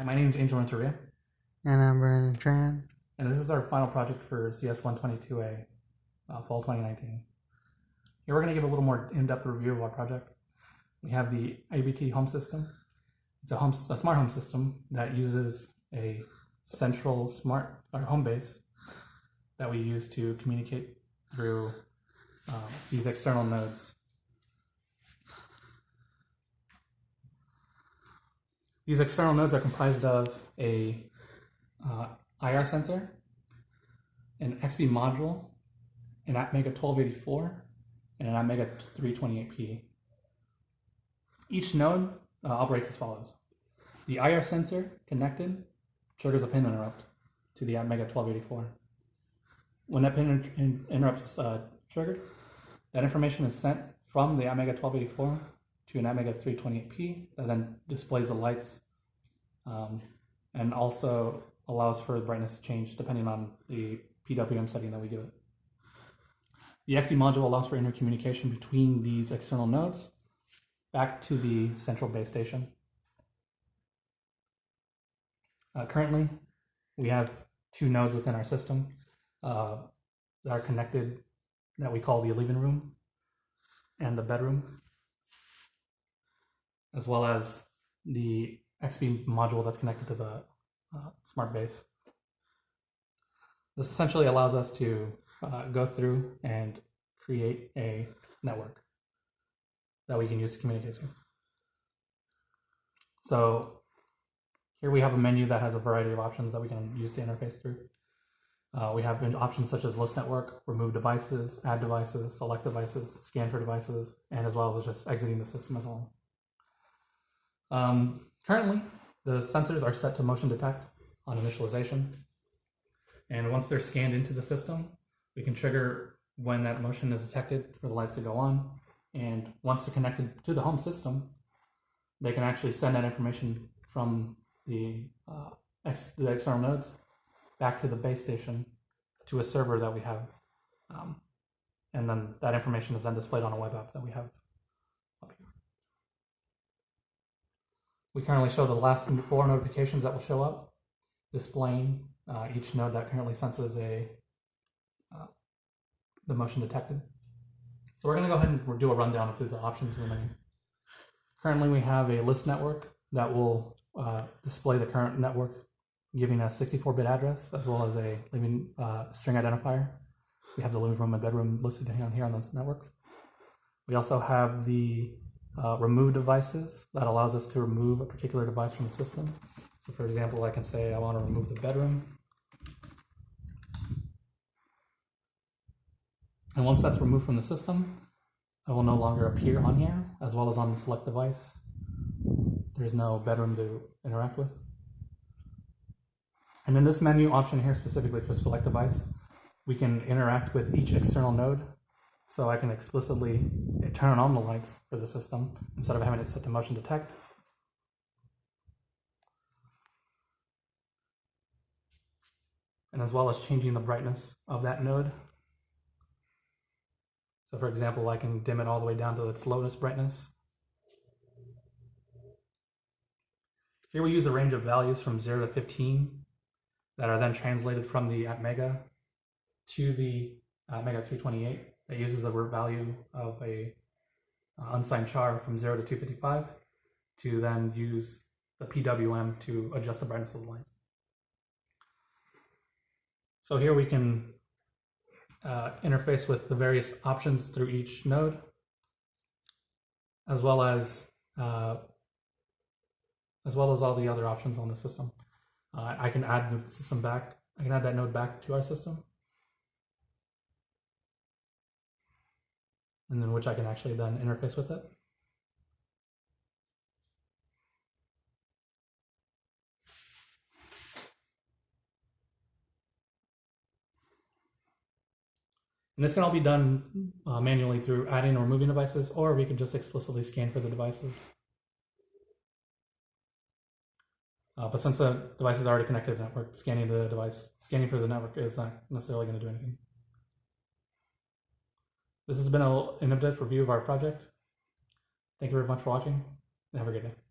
My name is Angel Renteria, And I'm Brandon Tran. and this is our final project for CS 122A, fall 2019. Here we're going to give a little more in-depth review of our project. We have the ABT home system. It's a smart home system that uses a central smart home base that we use to communicate through these external nodes. These external nodes are comprised of a IR sensor, an XB module, an ATmega 1284, and an ATmega 328P. Each node operates as follows. The IR sensor connected triggers a pin interrupt to the ATmega 1284. When that pin interrupt is triggered, that information is sent from the ATmega 1284 to an ATmega 328P that then displays the lights and also allows for the brightness to change depending on the PWM setting that we give it. The XB module allows for intercommunication between these external nodes back to the central base station. Currently, we have two nodes within our system that are connected that we call the living room and the bedroom, as well as the XB module that's connected to the smart base. This essentially allows us to go through and create a network that we can use to communicate to. So here we have a menu that has a variety of options that we can use to interface through. We have options such as list network, remove devices, add devices, select devices, scan for devices, and as well as just exiting the system as well. Currently, the sensors are set to motion detect on initialization. And once they're scanned into the system, we can trigger when that motion is detected for the lights to go on. And once they're connected to the home system, they can actually send that information from the external nodes back to the base station to a server that we have. And then that information is then displayed on a web app that we have up here. We currently show the last 4 notifications that will show up, displaying each node that currently senses the motion detected. So we're going to go ahead and do a rundown through the options in the menu. Currently, we have a list network that will display the current network, giving a 64-bit address as well as a living string identifier. We have the living room and bedroom listed down here on this network. We also have the remove devices that allows us to remove a particular device from the system. So for example, I can say I want to remove the bedroom. And once that's removed from the system, it will no longer appear on here, as well as on the select device. There's no bedroom to interact with. And in this menu option here, specifically for select device, we can interact with each external node. So I can explicitly turn on the lights for the system instead of having it set to motion detect. And as well as changing the brightness of that node. So for example, I can dim it all the way down to its lowest brightness. Here we use a range of values from 0 to 15 that are then translated from the ATmega to the ATmega 328 that uses a value of a unsigned char from 0 to 255 to then use the PWM to adjust the brightness of the lights. So here we can interface with the various options through each node, as well as all the other options on the system. I can add the system back. I can add that node back to our system, and then which I can actually then interface with it. And this can all be done manually through adding or removing devices, or we can just explicitly scan for the devices. But since the device is already connected to the network, scanning for the network is not necessarily going to do anything. This has been an in-depth review of our project. Thank you very much for watching, and have a good day.